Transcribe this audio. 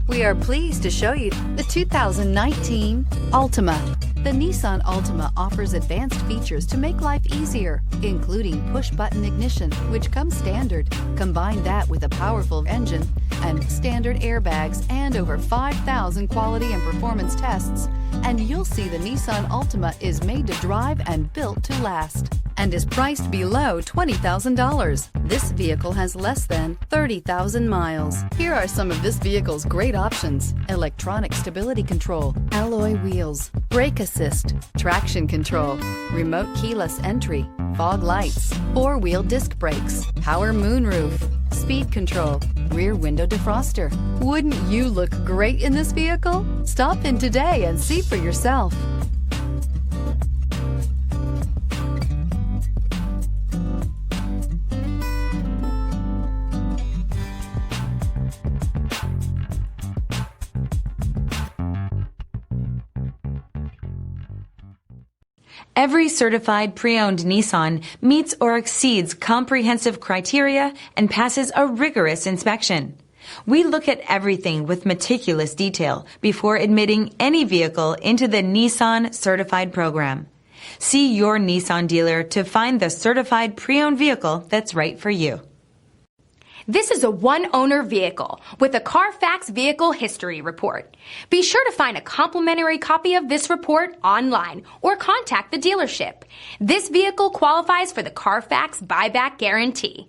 We are pleased to show you the 2019 Altima. The Nissan Altima offers advanced features to make life easier, including push-button ignition, which comes standard. Combine that with a powerful engine and standard airbags and over 5,000 quality and performance tests, and you'll see the Nissan Altima is made to drive and built to last, and is priced below $20,000. This vehicle has less than 30,000 miles. Here are some of this vehicle's great options: electronic stability control, alloy wheels, brake assist, traction control, remote keyless entry, fog lights, four-wheel disc brakes, power moonroof, speed control, rear window defroster. Wouldn't you look great in this vehicle? Stop in today and see for yourself. Every certified pre-owned Nissan meets or exceeds comprehensive criteria and passes a rigorous inspection. We look at everything with meticulous detail before admitting any vehicle into the Nissan Certified Program. See your Nissan dealer to find the certified pre-owned vehicle that's right for you. This is a one-owner vehicle with a Carfax Vehicle History Report. Be sure to find a complimentary copy of this report online or contact the dealership. This vehicle qualifies for the Carfax Buyback Guarantee.